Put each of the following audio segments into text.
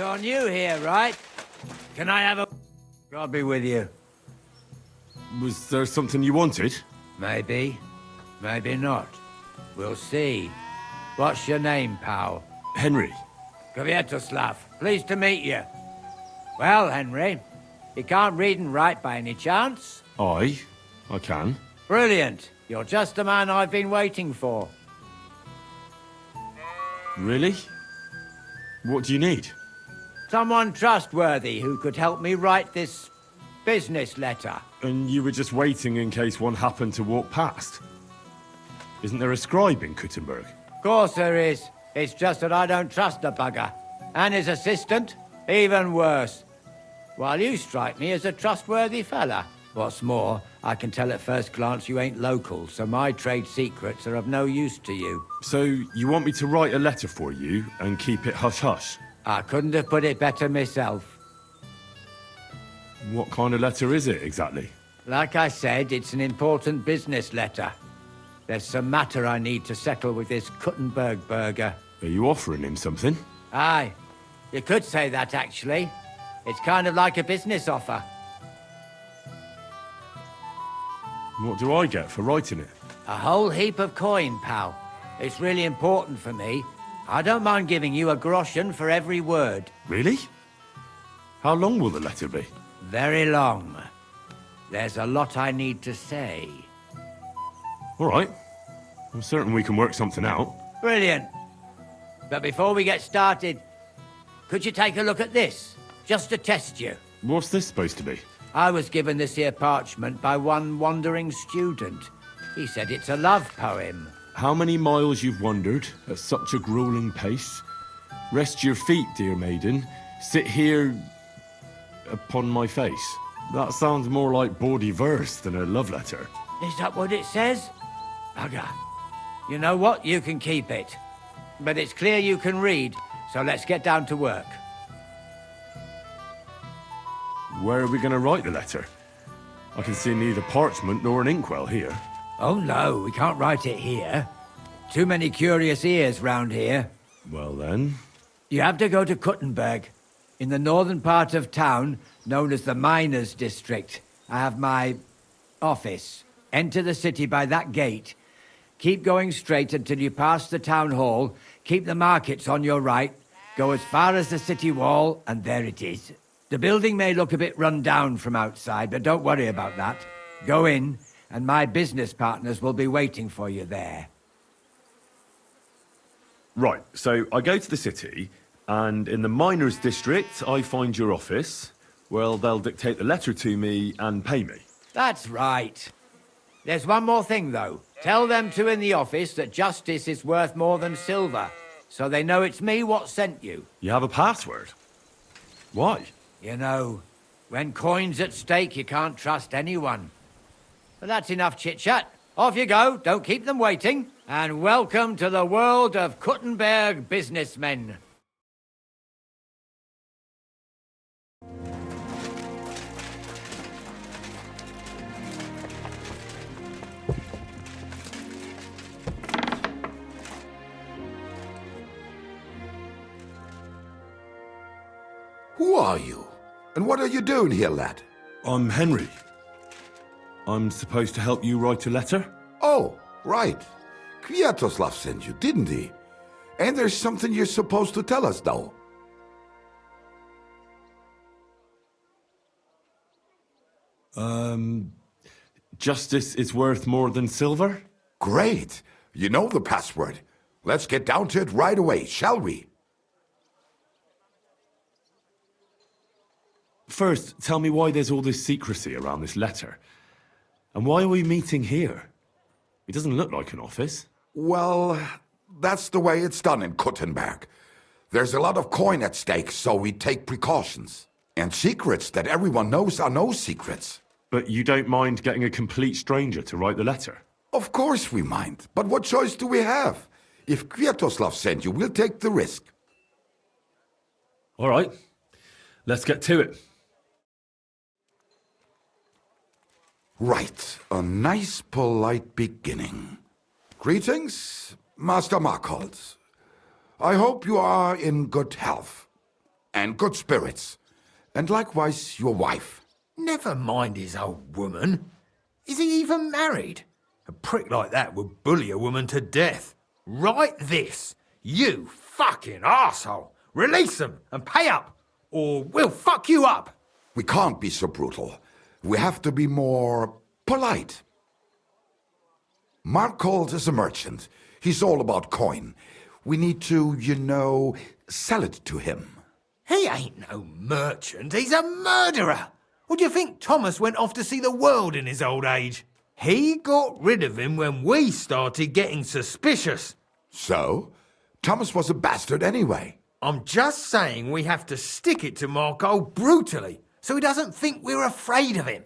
You're new here, right? Can I have a... I'll be with you. Was there something you wanted? Maybe. Maybe not. We'll see. What's your name, pal? Henry. Kvetoslav. Pleased to meet you. Well, Henry, you can't read and write by any chance? I can. Brilliant. You're just the man I've been waiting for. Really? What do you need? Someone trustworthy who could help me write this business letter. And you were just waiting in case one happened to walk past? Isn't there a scribe in Kuttenberg? Of course there is. It's just that I don't trust the bugger. And his assistant, even worse. While you strike me as a trustworthy fella. What's more, I can tell at first glance you ain't local, so my trade secrets are of no use to you. So, you want me to write a letter for you and keep it hush-hush? I couldn't have put it better myself. What kind of letter is it, exactly? Like I said, it's an important business letter. There's some matter I need to settle with this Kuttenberg burger. Are you offering him something? Aye. You could say that, actually. It's kind of like a business offer. What do I get for writing it? A whole heap of coin, pal. It's really important for me. I don't mind giving you a groschen for every word. Really? How long will the letter be? Very long. There's a lot I need to say. All right. I'm certain we can work something out. Brilliant. But before we get started, could you take a look at this? Just to test you. What's this supposed to be? I was given this here parchment by one wandering student. He said it's a love poem. How many miles you've wandered at such a grueling pace? Rest your feet, dear maiden. Sit here upon my face. That sounds more like bawdy verse than a love letter. Is that what it says? Bugger. You know what? You can keep it. But it's clear you can read, so let's get down to work. Where are we going to write the letter? I can see neither parchment nor an inkwell here. Oh no, we can't write it here. Too many curious ears round here. Well then... You have to go to Kuttenberg, in the northern part of town, known as the Miners' District. I have my office. Enter the city by that gate. Keep going straight until you pass the town hall. Keep the markets on your right. Go as far as the city wall, and there it is. The building may look a bit run down from outside, but don't worry about that. Go in, and my business partners will be waiting for you there. Right, so I go to the city, and in the miners' district, I find your office. Well, they'll dictate the letter to me and pay me. That's right. There's one more thing, though. Tell them two in the office that justice is worth more than silver, so they know it's me what sent you. You have a password? Why? You know, when coin's at stake, you can't trust anyone. But that's enough chit-chat. Off you go, don't keep them waiting. And welcome to the world of Kuttenberg businessmen. Who are you? And what are you doing here, lad? I'm Henry. I'm supposed to help you write a letter? Oh, right. Kvetoslav sent you, didn't he? And there's something you're supposed to tell us, though. Justice is worth more than silver? Great. You know the password. Let's get down to it right away, shall we? First, tell me why there's all this secrecy around this letter. And why are we meeting here? It doesn't look like an office. Well, that's the way it's done in Kuttenberg. There's a lot of coin at stake, so we take precautions. And secrets that everyone knows are no secrets. But you don't mind getting a complete stranger to write the letter? Of course we mind, but what choice do we have? If Kvetoslav sent you, we'll take the risk. All right, let's get to it. Right, a nice polite beginning. Greetings, Master Markold. I hope you are in good health. and good spirits. And likewise your wife. Never mind his old woman. Is he even married? A prick like that would bully a woman to death. Write this. You fucking arsehole. Release them and pay up, or we'll fuck you up. We can't be so brutal. We have to be more polite. Markold is a merchant. He's all about coin. We need to, sell it to him. He ain't no merchant, he's a murderer. Or do you think Thomas went off to see the world in his old age? He got rid of him when we started getting suspicious. So? Thomas was a bastard anyway. I'm just saying we have to stick it to Markold brutally, so he doesn't think we're afraid of him.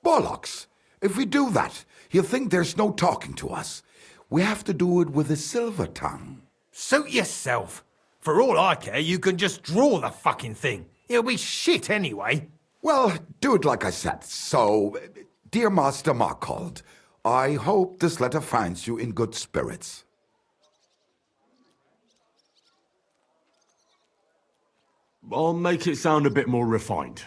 Bollocks! If we do that, he'll think there's no talking to us. We have to do it with a silver tongue. Suit yourself. For all I care, you can just draw the fucking thing. It'll be shit anyway. Well, do it like I said. So, dear Master Markold, I hope this letter finds you in good spirits. I'll make it sound a bit more refined.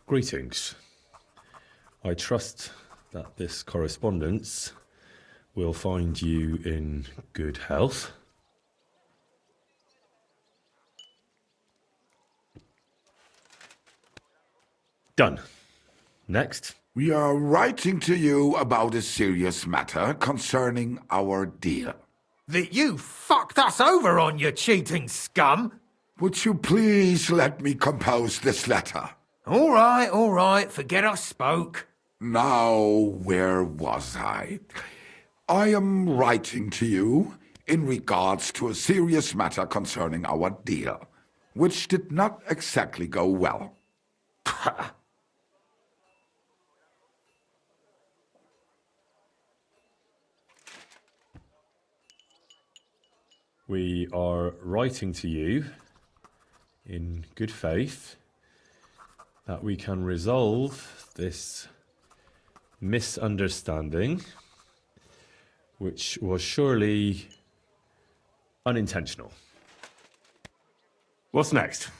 Greetings. I trust that this correspondence will find you in good health. Done. Next. We are writing to you about a serious matter concerning our deal. That you fucked us over on, you cheating scum. Would you please let me compose this letter? All right, forget I spoke. Now, where was I? I am writing to you in regards to a serious matter concerning our deal, which did not exactly go well. We are writing to you in good faith that we can resolve this misunderstanding, which was surely unintentional. What's next?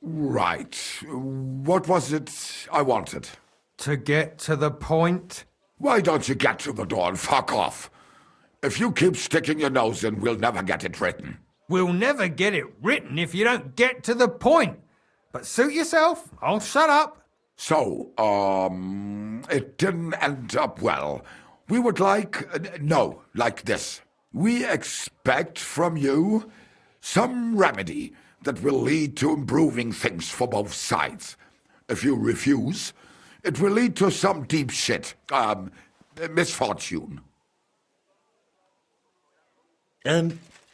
Right. What was it I wanted? To get to the point? Why don't you get to the door and fuck off? If you keep sticking your nose in, we'll never get it written. We'll never get it written if you don't get to the point. But suit yourself, I'll shut up. So, it didn't end up well. We would like this. We expect from you some remedy that will lead to improving things for both sides. If you refuse, it will lead to some deep shit, misfortune.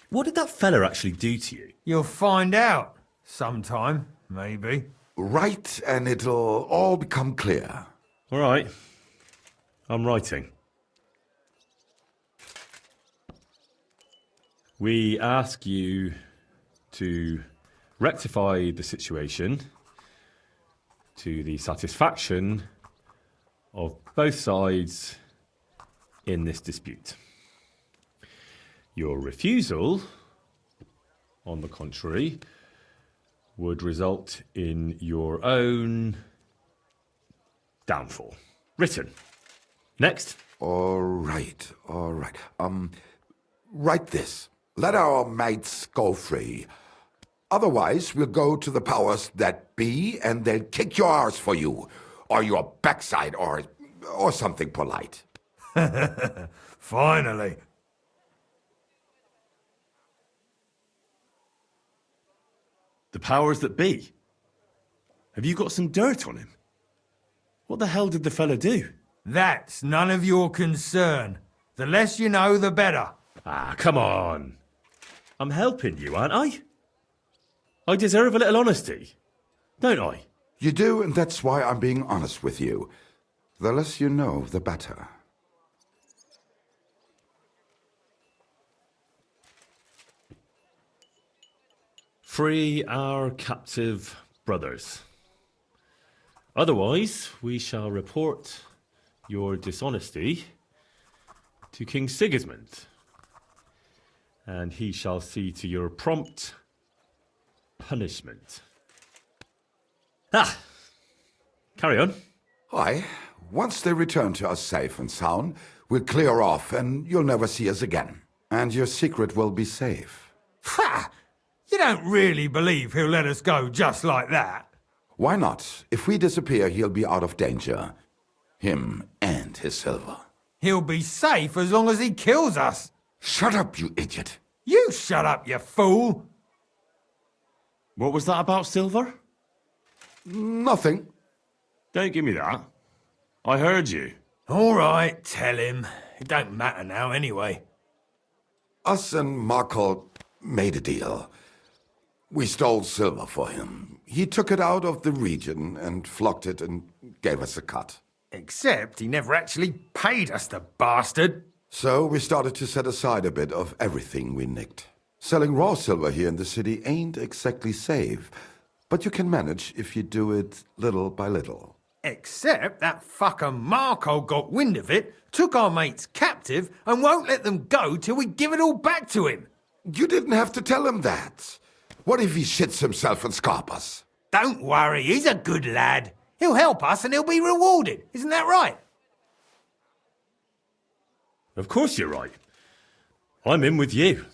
What did that fella actually do to you? You'll find out. Sometime, maybe. Write and it'll all become clear. All right. I'm writing. We ask you to rectify the situation to the satisfaction of both sides in this dispute. Your refusal, on the contrary, would result in your own downfall. Written. Next. All right. Write this. Let our mates go free. Otherwise, we'll go to the powers that be and they'll kick your arse for you, or your backside, or something polite. Finally. The powers that be? Have you got some dirt on him? What the hell did the fella do? That's none of your concern. The less you know, the better. Ah, come on. I'm helping you, aren't I? I deserve a little honesty, don't I? You do, and that's why I'm being honest with you. The less you know, the better. Free our captive brothers. Otherwise, we shall report your dishonesty to King Sigismund and he shall see to your prompt punishment. Carry on. Aye. Once they return to us safe and sound, we'll clear off and you'll never see us again. And your secret will be safe. Ha! You don't really believe he'll let us go just like that? Why not? If we disappear, he'll be out of danger. Him and his silver. He'll be safe as long as he kills us. Shut up, you idiot. You shut up, you fool! What was that about silver? Nothing. Don't give me that. I heard you. All right, tell him. It don't matter now anyway. Us and Markold made a deal. We stole silver for him. He took it out of the region and flocked it and gave us a cut. Except he never actually paid us, the bastard. So we started to set aside a bit of everything we nicked. Selling raw silver here in the city ain't exactly safe, but you can manage if you do it little by little. Except that fucker Markold got wind of it, took our mates captive, and won't let them go till we give it all back to him. You didn't have to tell him that. What if he shits himself and scarp us? Don't worry, he's a good lad. He'll help us and he'll be rewarded. Isn't that right? Of course you're right. I'm in with you.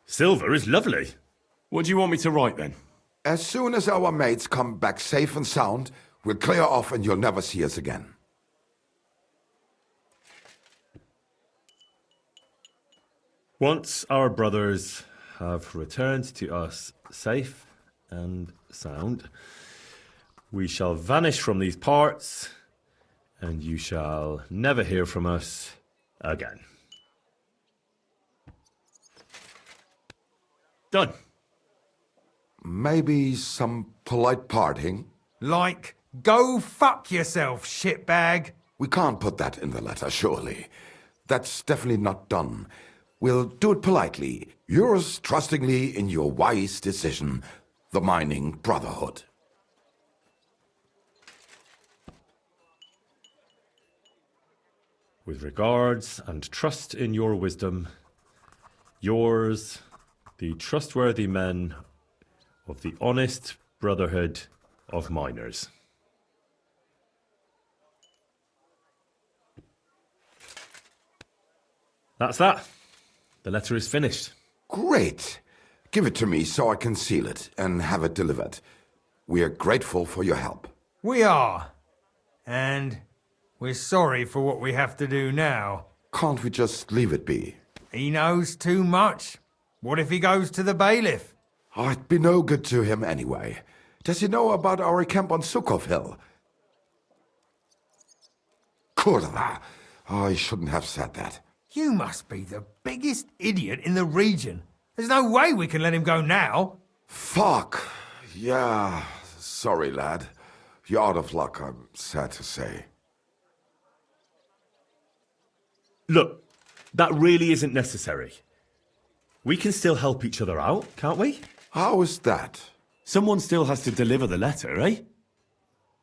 Silver is lovely. What do you want me to write then? As soon as our mates come back safe and sound, we'll clear off and you'll never see us again. Once our brothers have returned to us safe and sound, we shall vanish from these parts, and you shall never hear from us again. Done. Maybe some polite parting? Like, go fuck yourself, shitbag. We can't put that in the letter, surely. That's definitely not done. We'll do it politely. Yours trustingly in your wise decision, the Mining Brotherhood. With regards and trust in your wisdom, yours, the trustworthy men of the honest Brotherhood of Miners. That's that. The letter is finished. Great. Give it to me so I can seal it and have it delivered. We are grateful for your help. We are. And we're sorry for what we have to do now. Can't we just leave it be? He knows too much. What if he goes to the bailiff? Oh, it'd be no good to him anyway. Does he know about our camp on Sukov Hill? Kurva. Oh, I shouldn't have said that. You must be the biggest idiot in the region. There's no way we can let him go now. Fuck. Yeah. Sorry, lad. You're out of luck, I'm sad to say. Look, that really isn't necessary. We can still help each other out, can't we? How is that? Someone still has to deliver the letter, eh?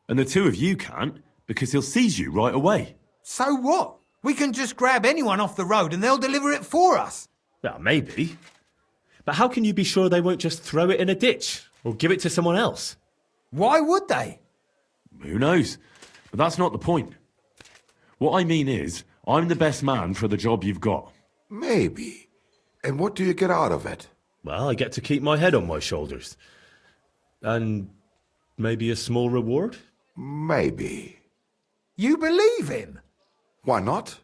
And the two of you can't, because he'll seize you right away. So what? We can just grab anyone off the road and they'll deliver it for us. Well, maybe. But how can you be sure they won't just throw it in a ditch or give it to someone else? Why would they? Who knows? But that's not the point. What I mean is, I'm the best man for the job you've got. Maybe. And what do you get out of it? Well, I get to keep my head on my shoulders. And maybe a small reward? Maybe. You believe him? Why not?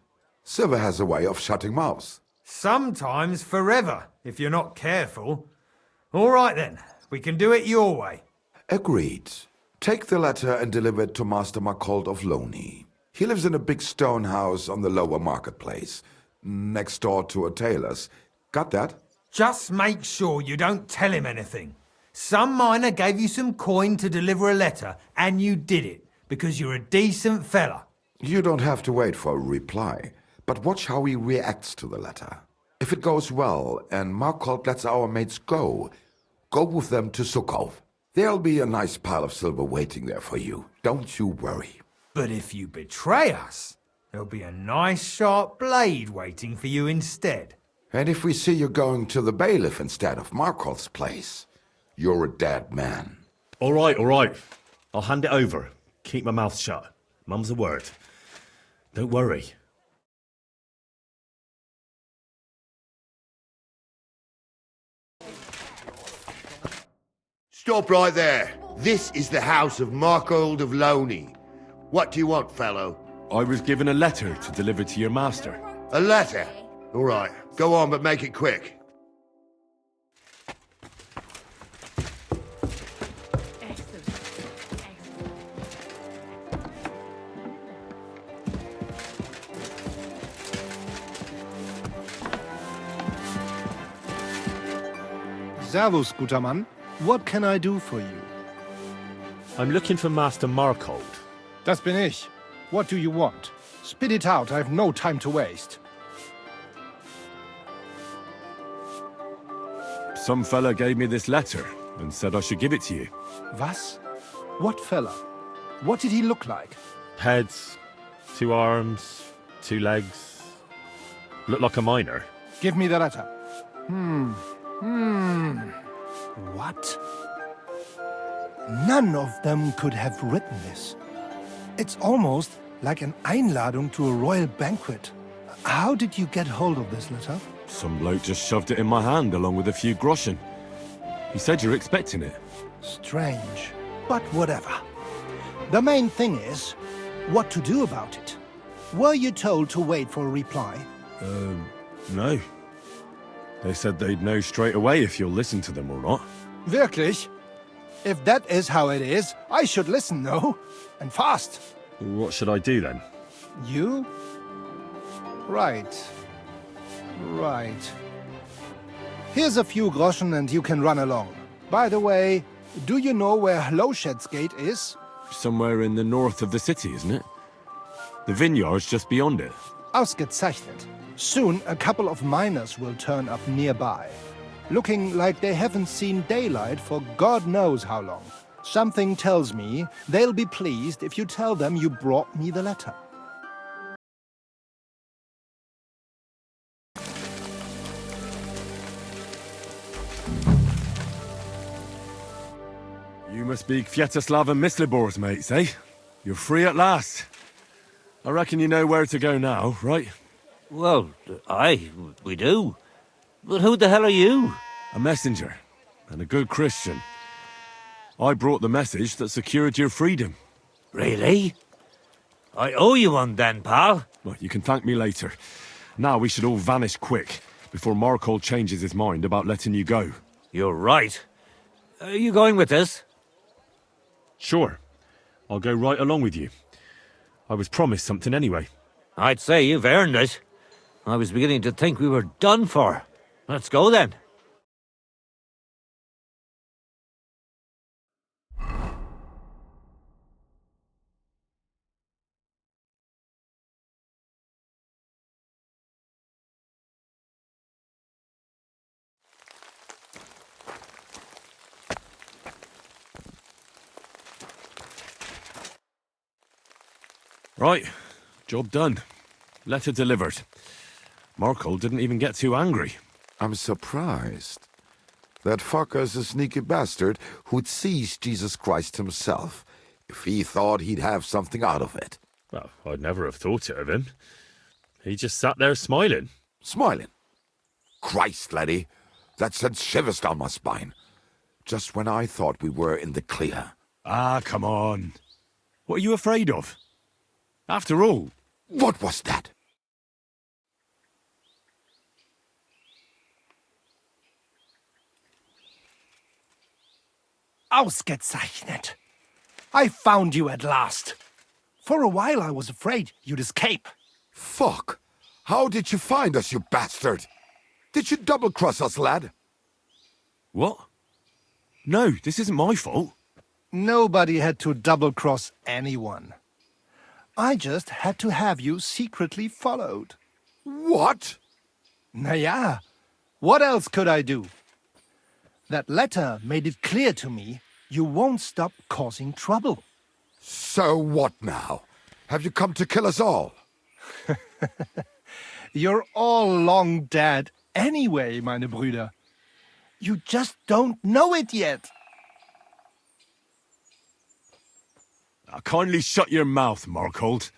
Silver has a way of shutting mouths. Sometimes forever, if you're not careful. All right then, we can do it your way. Agreed. Take the letter and deliver it to Master Markold of Loney. He lives in a big stone house on the lower marketplace, next door to a tailor's. Got that? Just make sure you don't tell him anything. Some miner gave you some coin to deliver a letter, and you did it, because you're a decent fella. You don't have to wait for a reply, but watch how he reacts to the letter. If it goes well and Markold lets our mates go with them to Sukov. There'll be a nice pile of silver waiting there for you. Don't you worry. But if you betray us, there'll be a nice sharp blade waiting for you instead. And if we see you going to the bailiff instead of Markold's place, you're a dead man. All right. I'll hand it over. Keep my mouth shut. Mum's a word. Don't worry. Stop right there. This is the house of Markold of Loney. What do you want, fellow? I was given a letter to deliver to your master. A letter? All right. Go on, but make it quick. Servus, guter Mann. What can I do for you? I'm looking for Master Markold. Das bin ich. What do you want? Spit it out, I have no time to waste. Some fella gave me this letter and said I should give it to you. Was? What fella? What did he look like? Heads, 2 arms, 2 legs. Looked like a miner. Give me the letter. What? None of them could have written this. It's almost like an Einladung to a royal banquet. How did you get hold of this letter? Some bloke just shoved it in my hand along with a few groschen. He said you're expecting it. Strange, but whatever. The main thing is, what to do about it. Were you told to wait for a reply? No. They said they'd know straight away if you'll listen to them or not. Wirklich? If that is how it is, I should listen, no? And fast. What should I do then? You? Right. Here's a few groschen and you can run along. By the way, do you know where Hlowshed's Gate is? Somewhere in the north of the city, isn't it? The vineyard's just beyond it. Ausgezeichnet. Soon a couple of miners will turn up nearby. Looking like they haven't seen daylight for God knows how long. Something tells me they'll be pleased if you tell them you brought me the letter. You must be Kvetoslav and Myslibor's mates, eh? You're free at last. I reckon you know where to go now, right? Well, we do. But who the hell are you? A messenger, and a good Christian. I brought the message that secured your freedom. Really? I owe you one then, pal. Well, you can thank me later. Now we should all vanish quick, before Markold changes his mind about letting you go. You're right. Are you going with us? Sure. I'll go right along with you. I was promised something anyway. I'd say you've earned it. I was beginning to think we were done for. Let's go then. Right, job done. Letter delivered. Markold didn't even get too angry. I'm surprised. That fucker's a sneaky bastard who'd seize Jesus Christ himself if he thought he'd have something out of it. Well, I'd never have thought it of him. He just sat there smiling. Smiling. Christ, laddie, that sent shivers down my spine. Just when I thought we were in the clear. Ah, come on. What are you afraid of? After all... What was that? Ausgezeichnet. I found you at last. For a while I was afraid you'd escape. Fuck! How did you find us, you bastard? Did you double-cross us, lad? What? No, this isn't my fault. Nobody had to double-cross anyone. I just had to have you secretly followed. What? Naja, what else could I do? That letter made it clear to me you won't stop causing trouble. So what now? Have you come to kill us all? You're all long dead, anyway, meine Brüder? You just don't know it yet. Now, kindly shut your mouth, Markold.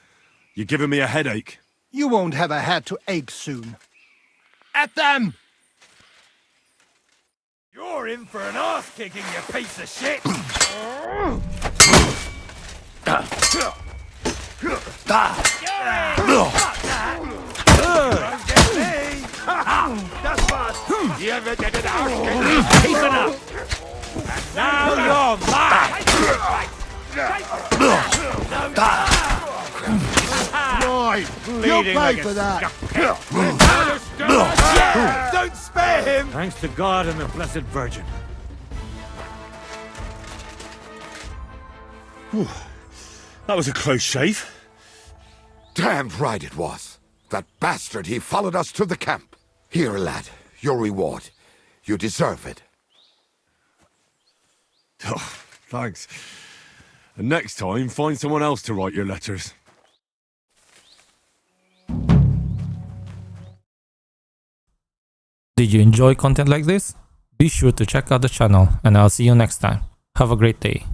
You're giving me a headache. You won't have a head to ache soon. At them! You're in for an ass kicking, you piece of shit! Keep it up! Now you're mine! Right, you'll Bleeding pay like for a that. Don't spare him! Thanks to God and the Blessed Virgin. That was a close shave. Damned right it was. That bastard, he followed us to the camp. Here, lad, your reward. You deserve it. Oh, thanks. And next time, find someone else to write your letters. Did you enjoy content like this? Be sure to check out the channel and I'll see you next time. Have a great day.